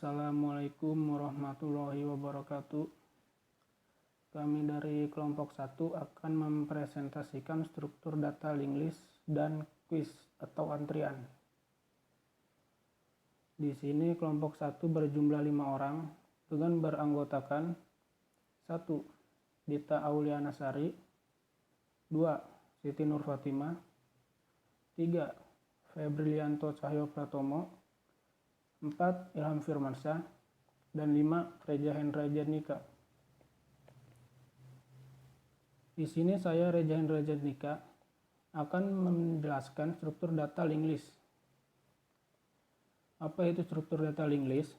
Assalamualaikum warahmatullahi wabarakatuh. Kami dari kelompok 1 akan mempresentasikan struktur data linked list dan quiz atau antrian. Di sini kelompok 1 berjumlah 5 orang dengan beranggotakan 1. Dita Auliana Sari, 2. Siti Nur Fatimah, 3. Febrilianto Cahyo Pratomo, 4. Ilham Firmansyah, dan 5. Reja Hendra Jadnika. Di sini saya Reja Hendra Jadnika akan menjelaskan struktur data linked list. Apa itu struktur data linked list?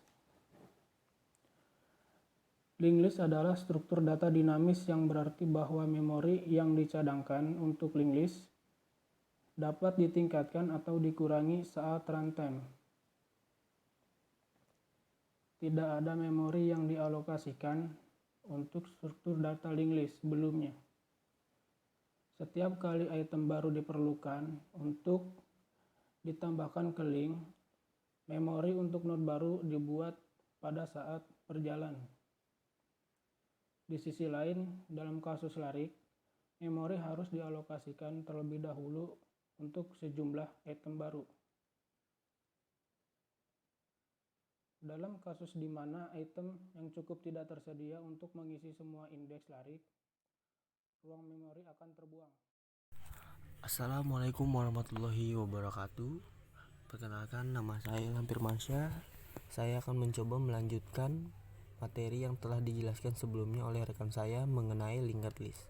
Linked list adalah struktur data dinamis yang berarti bahwa memori yang dicadangkan untuk linked list dapat ditingkatkan atau dikurangi saat runtime. Tidak ada memori yang dialokasikan untuk struktur data linked list sebelumnya. Setiap kali item baru diperlukan untuk ditambahkan ke link, memori untuk node baru dibuat pada saat berjalan. Di sisi lain, dalam kasus larik, memori harus dialokasikan terlebih dahulu untuk sejumlah item baru. Dalam kasus di mana item yang cukup tidak tersedia untuk mengisi semua indeks larik, ruang memori akan terbuang. Assalamualaikum warahmatullahi wabarakatuh. Perkenalkan, nama saya Ilham Firmansyah. Saya akan mencoba melanjutkan materi yang telah dijelaskan sebelumnya oleh rekan saya mengenai linked list.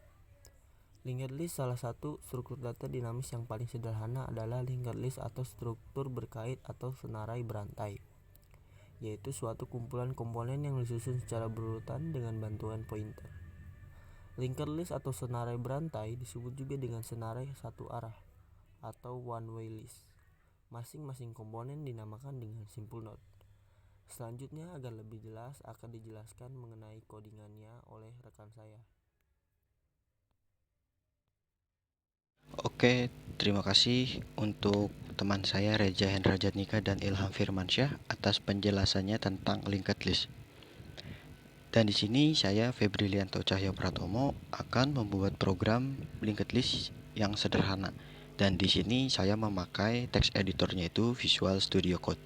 Linked list salah satu struktur data dinamis yang paling sederhana adalah linked list atau struktur berkait atau senarai berantai, yaitu suatu kumpulan komponen yang disusun secara berurutan dengan bantuan pointer. Linked list atau senarai berantai disebut juga dengan senarai satu arah atau one-way list. Masing-masing komponen dinamakan dengan simpul node. Selanjutnya, agar lebih jelas akan dijelaskan mengenai codingannya oleh rekan saya. Oke, terima kasih untuk teman saya Reja Hendra Jadnika dan Ilham Firmansyah atas penjelasannya tentang linked list. Dan di sini saya Febrilianto Cahyo Pratomo akan membuat program linked list yang sederhana. Dan di sini saya memakai text editornya itu Visual Studio Code.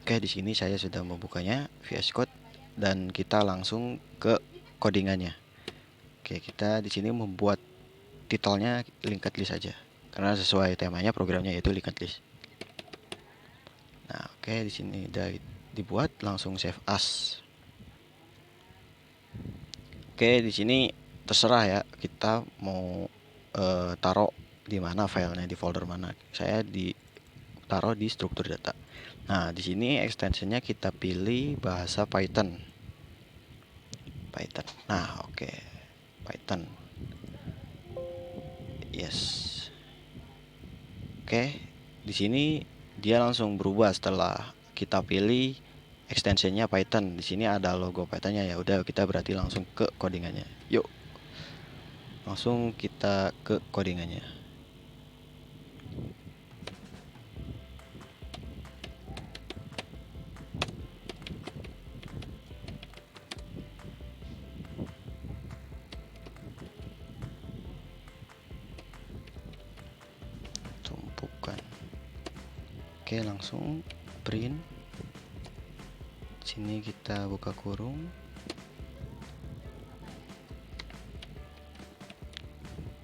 Oke, di sini saya sudah membukanya VS Code dan kita langsung ke codingannya. Oke, kita di sini membuat titelnya linked list saja karena sesuai temanya programnya yaitu linked list. Nah, oke, di sini udah dibuat, langsung save as. Oke, di sini terserah ya kita mau taruh di mana filenya, di folder mana. Saya taruh di struktur data. Nah, di sini extensionnya kita pilih bahasa Python. Nah, oke. Python. Yes. Oke, di sini dia langsung berubah setelah kita pilih extensionnya Python. Di sini ada logo Pythonnya, ya udah kita berarti langsung ke codingannya. Yuk. Langsung kita ke codingannya. Tumpukan. Oke, langsung print. Sini kita buka kurung.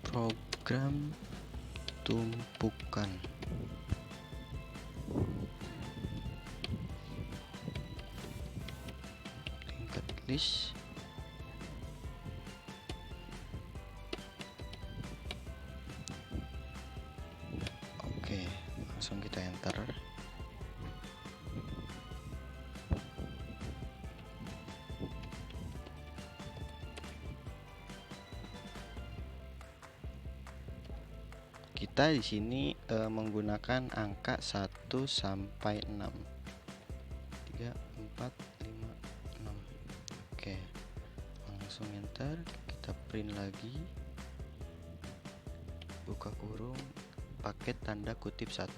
Program tumpukan. Linked list. Oke, langsung kita enter. Kita di sini menggunakan angka 1 sampai 6. 3, 4, 5, 6. Oke. Langsung enter, kita print lagi. Buka kurung, pakai tanda kutip 1.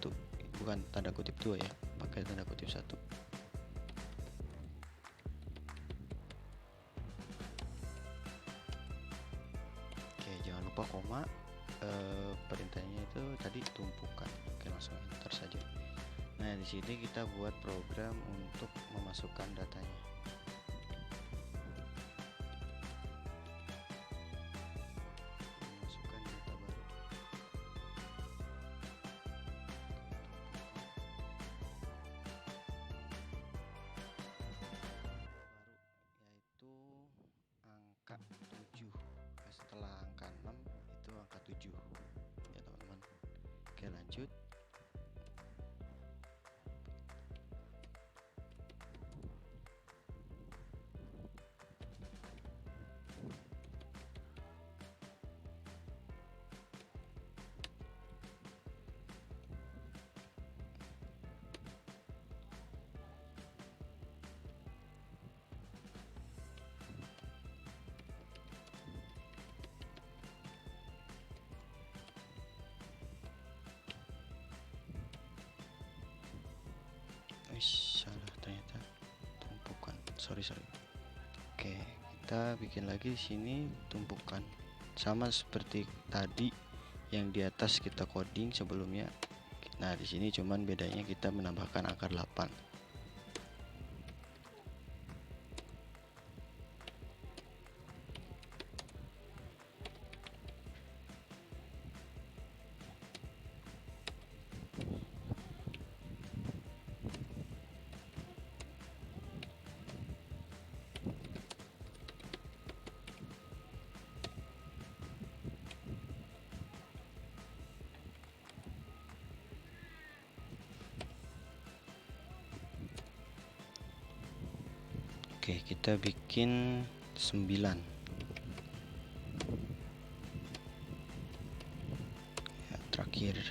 Bukan tanda kutip 2 ya, pakai tanda kutip 1. tanpa koma. Perintahnya itu tadi tumpukan. Oke, langsung enter saja. Nah, di sini kita buat program untuk memasukkan datanya. Memasukkan data baru. Yaitu angka 7. Setelah angka 6 itu angka 7. Ya, teman-teman. Oke, lanjut. Salah ternyata tumpukan. Sorry. Oke, kita bikin lagi di sini tumpukan. Sama seperti tadi yang di atas kita coding sebelumnya. Nah, di sini cuman bedanya kita menambahkan angka 8. Oke, kita bikin 9. Ya, terakhir.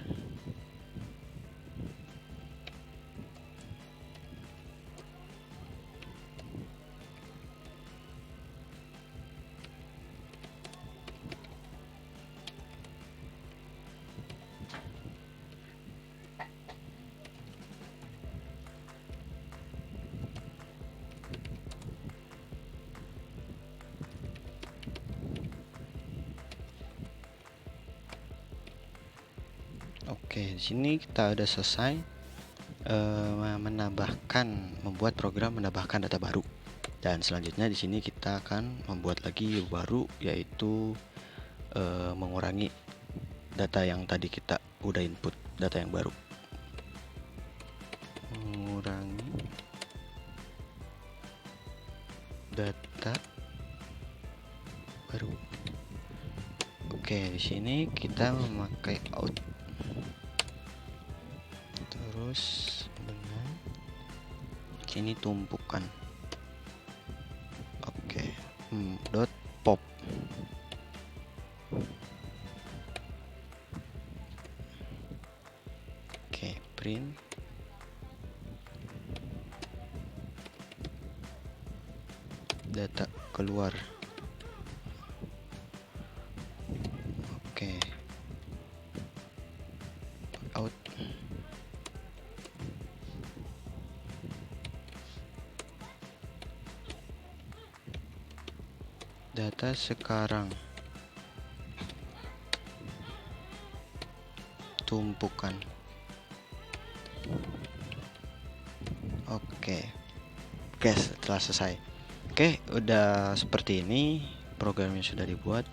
Oke, di sini kita udah selesai membuat program menambahkan data baru. Dan selanjutnya di sini kita akan membuat lagi baru, yaitu mengurangi data yang tadi kita udah input, data yang baru. Mengurangi data baru. Oke, di sini kita memakai out. Terus dengan sini tumpukan. Oke, dot pop. Oke, print. Data keluar. Oke. Out. Data sekarang. Tumpukan. Oke, setelah selesai. Oke, udah seperti ini programnya sudah dibuat.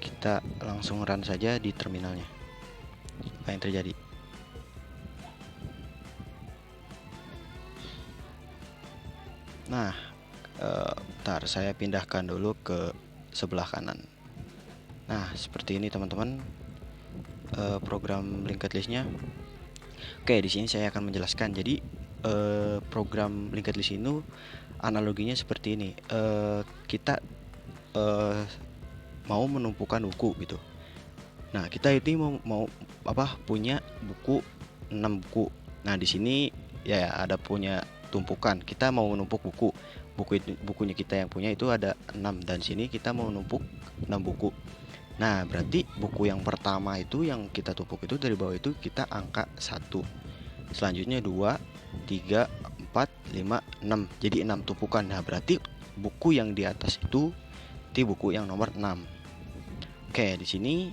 Kita langsung run saja di terminalnya. Apa yang terjadi? Nah, bentar, saya pindahkan dulu ke sebelah kanan. Nah, seperti ini teman-teman program linked listnya. Oke, di sini saya akan menjelaskan. Jadi program linked list ini analoginya seperti ini. Kita mau menumpukan buku gitu. Nah, kita ini mau punya buku 6 buku. Nah, di sini ya ada punya tumpukan. Kita mau menumpuk bukunya kita yang punya itu ada 6, dan sini kita mau menumpuk 6 buku. Nah, berarti buku yang pertama itu yang kita tumpuk itu dari bawah itu kita angka 1. Selanjutnya 2, 3, 4, 5, 6. Jadi 6 tumpukan. Nah, berarti buku yang di atas itu buku yang nomor 6. Oke, di sini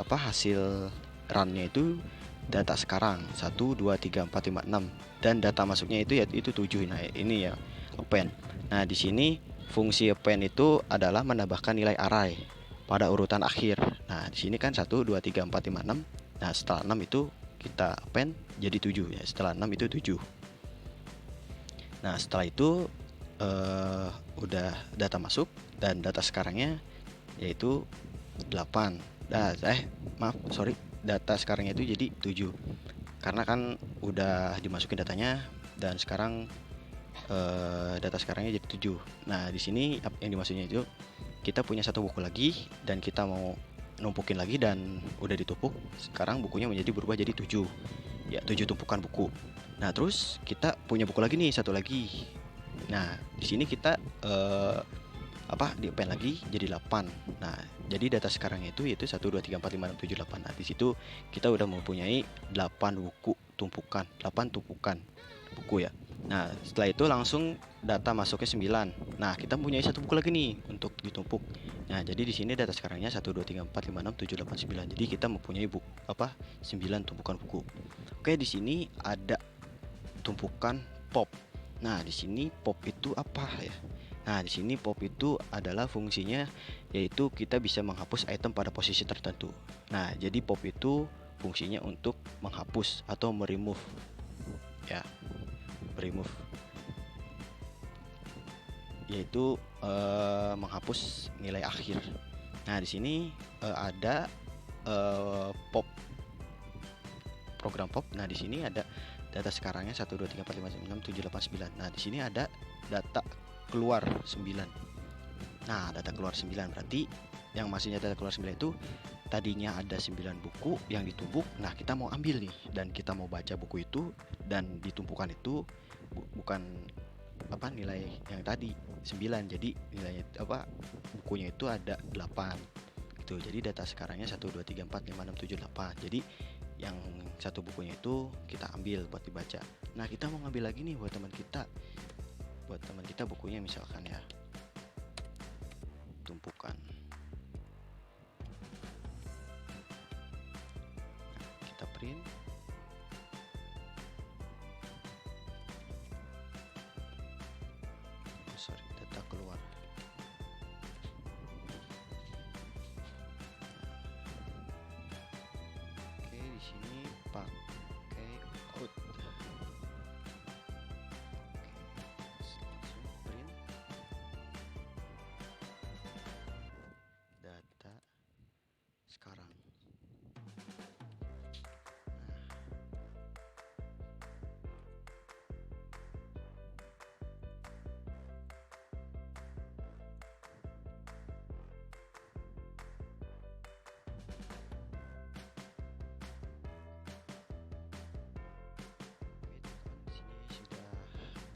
hasil run-nya itu data sekarang 1 2 3 4 5 6 dan data masuknya itu 7. Nah, ini ya append. Nah, di sini fungsi append itu adalah menambahkan nilai array pada urutan akhir. Nah, di sini kan 1 2 3 4 5 6. Nah, setelah 6 itu kita append jadi 7 ya. Setelah 6 itu 7. Nah, setelah itu udah data masuk dan data sekarangnya yaitu 8. Data sekarangnya itu jadi 7. Karena kan udah dimasukin datanya dan sekarang data sekarangnya jadi 7. Nah, di sini yang dimaksudnya itu kita punya satu buku lagi dan kita mau numpukin lagi dan udah ditumpuk. Sekarang bukunya menjadi berubah jadi 7. Ya, 7 tumpukan buku. Nah, terus kita punya buku lagi nih, satu lagi. Nah, di sini kita di append lagi jadi 8. Nah, jadi data sekarang itu yaitu 1 2 3 4 5 6 7 8. Nah, di situ kita udah mempunyai 8 buku tumpukan, 8 tumpukan buku ya. Nah, setelah itu langsung data masuknya 9. Nah, kita mempunyai satu buku lagi nih untuk ditumpuk. Nah, jadi di sini data sekarangnya 1 2 3 4 5 6 7 8 9. Jadi kita mempunyai 9 tumpukan buku. Oke, di sini ada tumpukan pop. Nah, di sini pop itu apa ya? Nah, di sini pop itu adalah fungsinya yaitu kita bisa menghapus item pada posisi tertentu. Nah, jadi pop itu fungsinya untuk menghapus atau meremove. Ya, remove yaitu menghapus nilai akhir. Nah, di sini ada pop, program pop. Nah, di sini ada data sekarangnya 1 2 3 4 5 6 7 8 9. Nah, di sini ada data keluar 9. Nah, data keluar 9 berarti yang maksudnya data keluar 9 itu tadinya ada 9 buku yang ditumpuk. Nah, kita mau ambil nih dan kita mau baca buku itu dan ditumpukan itu bukan nilai yang tadi 9. Jadi nilainya bukunya itu ada 8 gitu. Jadi data sekarangnya 1 2 3 4 5 6 7 8. Jadi yang satu bukunya itu kita ambil buat dibaca. Nah, kita mau ngambil lagi nih buat teman kita. Buat teman kita bukunya misalkan ya tumpukan. Nah, kita print. Data keluar. Oke, di sini pakai out. Langsung print data sekarang.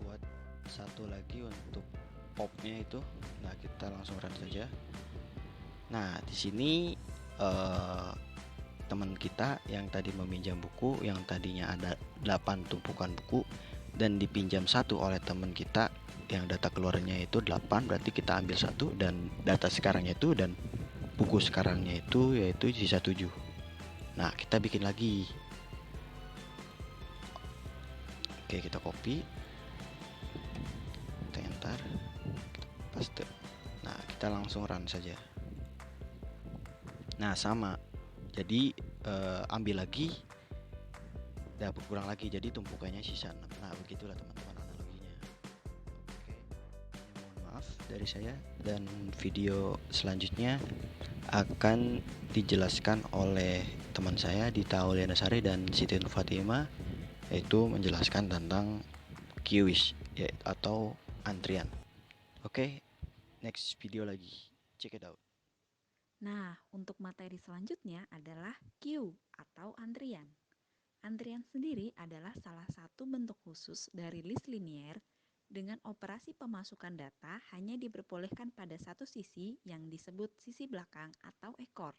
Buat satu lagi untuk popnya itu. Nah, kita langsung run saja. Nah, di sini teman kita yang tadi meminjam buku yang tadinya ada 8 tumpukan buku dan dipinjam satu oleh teman kita yang data keluarnya itu 8, berarti kita ambil satu dan data sekarangnya itu dan buku sekarangnya itu yaitu sisa 7. Nah, kita bikin lagi. Oke, kita copy, kita enter, kita paste. Nah, kita langsung run saja. Nah, sama. Jadi ambil lagi, dapat kurang lagi, jadi tumpukannya sisa 6. Nah, begitulah teman-teman analoginya. Oke, mohon maaf dari saya, dan video selanjutnya akan dijelaskan oleh teman saya Dita Aulianasari dan Siti Nur Fatimah, yaitu menjelaskan tentang queues atau antrian. Oke, next video lagi, check it out. Nah, untuk materi selanjutnya adalah queue atau antrian. Antrian sendiri adalah salah satu bentuk khusus dari list linier dengan operasi pemasukan data hanya diperbolehkan pada satu sisi yang disebut sisi belakang atau ekor.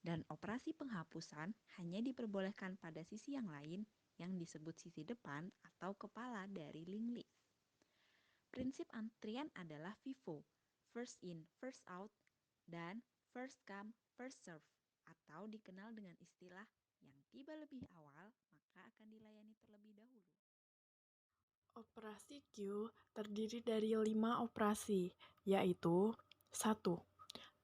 Dan operasi penghapusan hanya diperbolehkan pada sisi yang lain yang disebut sisi depan atau kepala dari linked list. Prinsip antrian adalah FIFO, first in, first out, dan first come, first serve, atau dikenal dengan istilah yang tiba lebih awal, maka akan dilayani terlebih dahulu. Operasi Q terdiri dari 5 operasi, yaitu 1.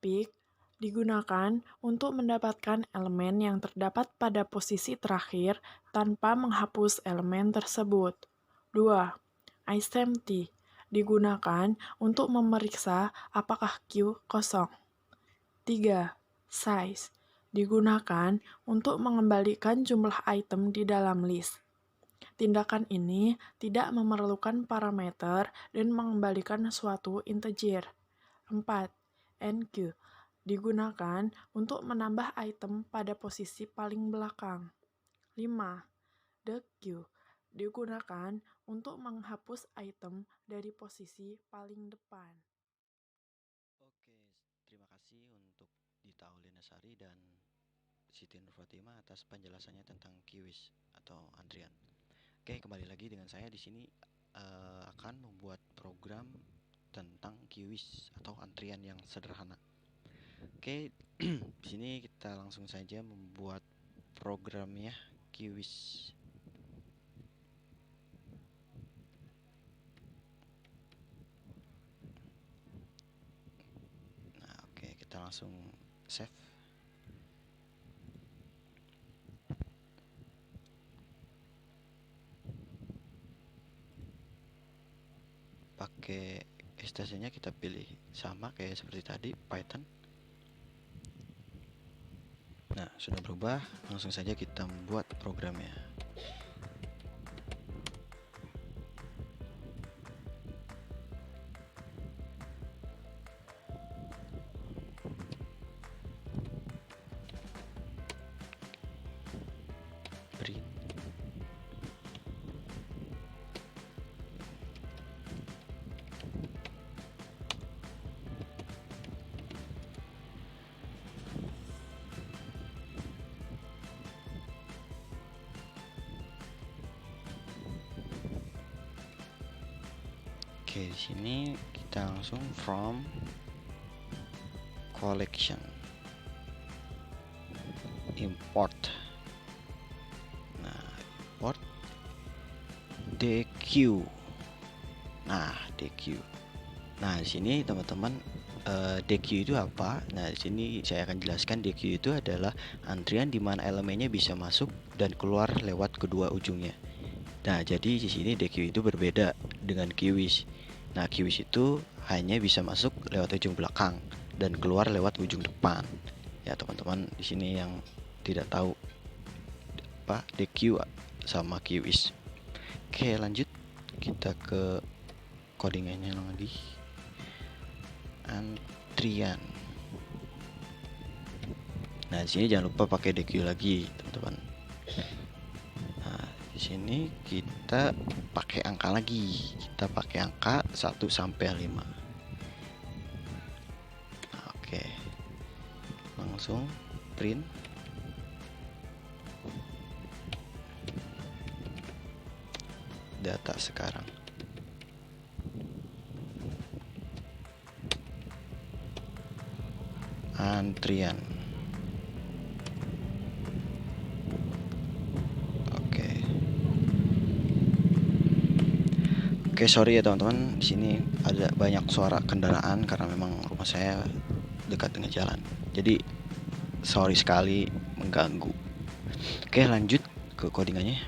Pick digunakan untuk mendapatkan elemen yang terdapat pada posisi terakhir tanpa menghapus elemen tersebut. 2. Isempty digunakan untuk memeriksa apakah Q kosong. 3. Size digunakan untuk mengembalikan jumlah item di dalam list. Tindakan ini tidak memerlukan parameter dan mengembalikan suatu integer. 4. NQ digunakan untuk menambah item pada posisi paling belakang. 5. DQ digunakan untuk menghapus item dari posisi paling depan. Oke, terima kasih untuk Dita Aulianasari dan Siti Nur Fatimah atas penjelasannya tentang QWIS atau antrian. Oke, kembali lagi dengan saya di sini akan membuat program tentang QWIS atau antrian yang sederhana. Oke, di sini kita langsung saja membuat programnya QWIS. Nah, oke, kita langsung save. Pakai extensionnya kita pilih sama kayak seperti tadi, Python. Nah, sudah berubah, langsung saja kita membuat programnya. Print. Oke, di sini kita langsung from collection import. Nah, import DQ. Nah, DQ. Nah, di sini teman-teman DQ itu apa? Nah, di sini saya akan jelaskan DQ itu adalah antrian di mana elemennya bisa masuk dan keluar lewat kedua ujungnya. Nah, jadi di sini DQ itu berbeda dengan QWIS. Nah, QWIS itu hanya bisa masuk lewat ujung belakang dan keluar lewat ujung depan. Ya, teman-teman di sini yang tidak tahu apa DQ sama QWIS. Oke, lanjut kita ke codingannya lagi. Antrian. Nah, di sini jangan lupa pakai DQ lagi, teman-teman. Nah, di sini kita pakai angka lagi. Kita pakai angka 1 sampai 5. Nah, oke. Langsung print. Data sekarang. Antrian. Oke, sorry ya teman-teman, di sini ada banyak suara kendaraan karena memang rumah saya dekat dengan jalan. Jadi sorry sekali mengganggu. Oke, lanjut ke codingannya.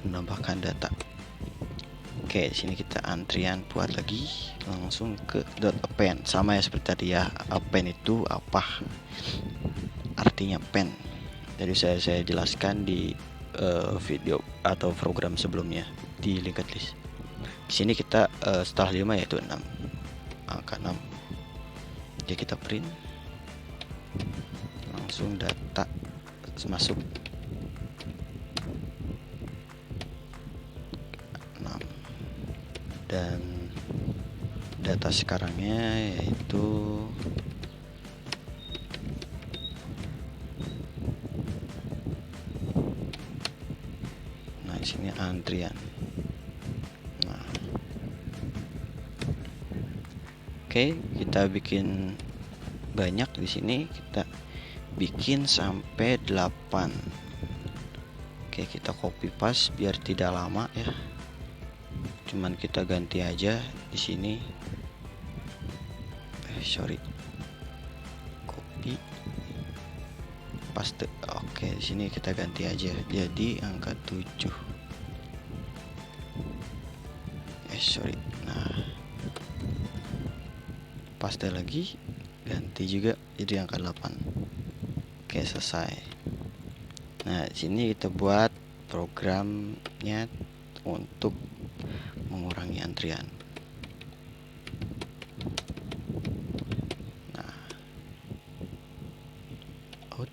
Menambahkan data. Oke, di sini kita antrian buat lagi, langsung ke .append. Sama ya seperti tadi ya. Append itu apa? Artinya pen. Jadi saya jelaskan di video atau program sebelumnya di linked list. Di sini kita setelah 5 yaitu 6. Angka 6. Jadi kita print. Langsung data masuk. 6. Dan data sekarangnya yaitu di sini antrian. Nah, Oke, kita bikin banyak di sini, kita bikin sampai 8. Oke, kita copy paste biar tidak lama ya. Cuman kita ganti aja di sini. Sorry. Copy paste. Oke, di sini kita ganti aja jadi angka 7. Sorry. Nah, paste lagi, ganti juga jadi angka 8. Oke, selesai. Nah, di sini kita buat programnya untuk mengurangi antrian. Nah, out.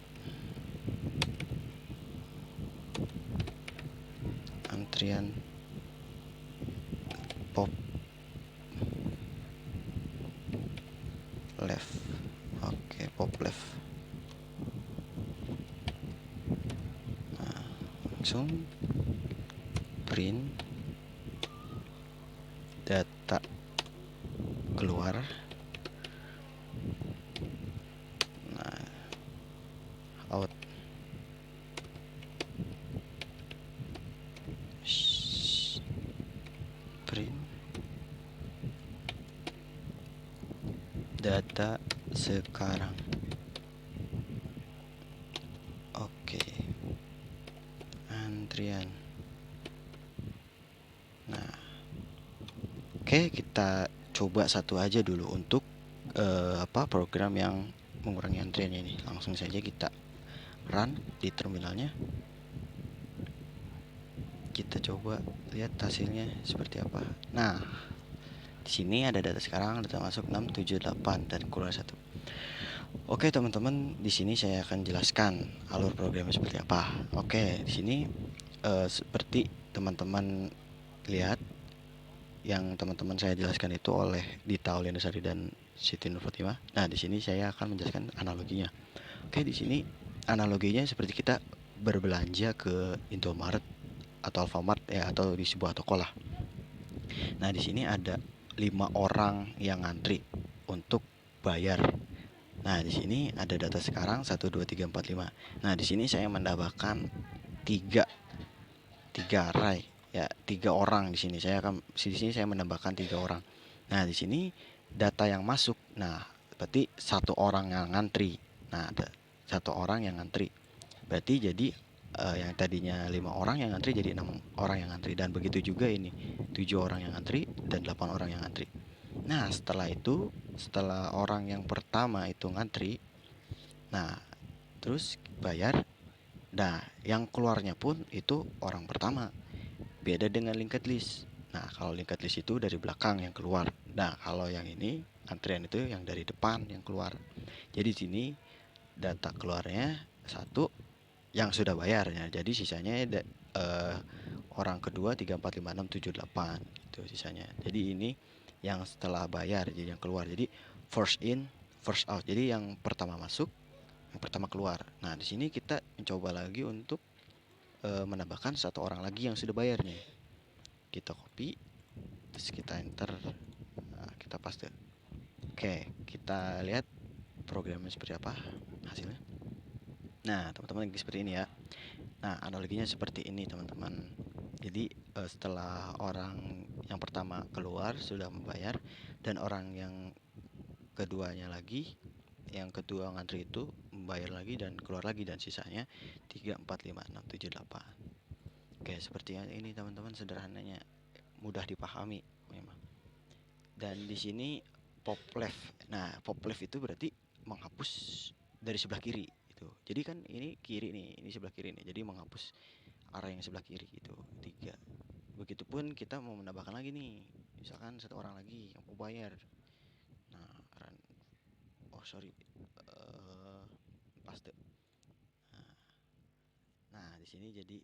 Antrian pop left. Oke, pop left. Nah, langsung print data keluar. Nah, out. Print data sekarang. Oke, antrian. Nah, oke, kita coba satu aja dulu untuk program yang mengurangi antriannya ini. Langsung saja kita run di terminalnya. Kita coba lihat hasilnya seperti apa. Nah, di sini ada data sekarang, data masuk 6, 7, 8 dan keluar 1. Oke, teman-teman, di sini saya akan jelaskan alur programnya seperti apa. Oke, di sini seperti teman-teman lihat yang teman-teman saya jelaskan itu oleh Dita Aulianasari dan Siti Nur Fatimah. Nah, di sini saya akan menjelaskan analoginya. Oke, di sini analoginya seperti kita berbelanja ke Indomaret atau Alfamart ya, atau di sebuah toko lah. Nah, di sini ada 5 orang yang ngantri untuk bayar. Nah, di sini ada data sekarang 1 2 3 4 5. Nah, di sini saya menambahkan 3 array ya, 3 orang di sini. Di sini saya menambahkan 3 orang. Nah, di sini data yang masuk. Nah, berarti 1 orang yang ngantri. Nah, ada 1 orang yang ngantri. Berarti jadi yang tadinya 5 orang yang ngantri jadi 6 orang yang ngantri, dan begitu juga ini 7 orang yang ngantri dan 8 orang yang ngantri. Nah, setelah orang yang pertama itu ngantri, nah terus bayar. Nah, yang keluarnya pun itu orang pertama. Beda dengan linked list. Nah, kalau linked list itu dari belakang yang keluar. Nah, kalau yang ini antrian itu yang dari depan yang keluar. Jadi sini data keluarnya 1 yang sudah bayar ya. Jadi sisanya orang kedua 3 4 5 6 7 8 itu sisanya. Jadi ini yang setelah bayar, jadi yang keluar. Jadi first in first out. Jadi yang pertama masuk, yang pertama keluar. Nah, di sini kita mencoba lagi untuk menambahkan 1 orang lagi yang sudah bayar nih. Kita copy, terus kita enter, nah, kita paste. Oke, kita lihat programnya seperti apa hasilnya. Nah, teman-teman, seperti ini ya. Nah, analoginya seperti ini, teman-teman. Jadi setelah orang yang pertama keluar sudah membayar, dan orang yang keduanya lagi, yang kedua ngantri itu membayar lagi dan keluar lagi, dan sisanya 3 4 5 6 7 8. Oke, seperti ini teman-teman, sederhananya, mudah dipahami memang. Dan di sini pop left. Nah, pop left itu berarti menghapus dari sebelah kiri itu. Jadi kan ini kiri nih, ini sebelah kiri nih. Jadi menghapus arah yang sebelah kiri gitu. 3. Begitupun kita mau menambahkan lagi nih. Misalkan 1 orang lagi yang mau bayar. Nah, paste. Nah, di sini jadi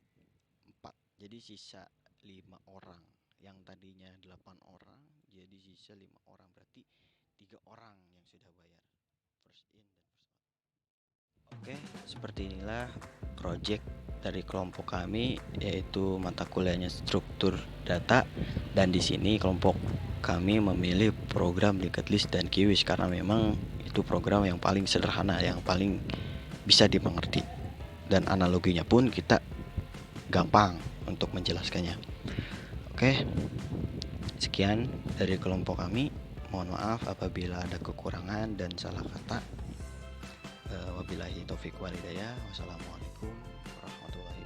4. Jadi sisa 5 orang. Yang tadinya 8 orang jadi sisa 5 orang. Berarti 3 orang yang sudah bayar. First in dan first out. Oke, seperti inilah proyek dari kelompok kami, yaitu mata kuliahnya struktur data, dan di sini kelompok kami memilih program linked list dan Quiz karena memang itu program yang paling sederhana, yang paling bisa dimengerti, dan analoginya pun kita gampang untuk menjelaskannya. Oke, sekian dari kelompok kami. Mohon maaf apabila ada kekurangan dan salah kata. Wabillahi taufiq walhidayah. Wassalamualaikum warahmatullahi wabarakatuh.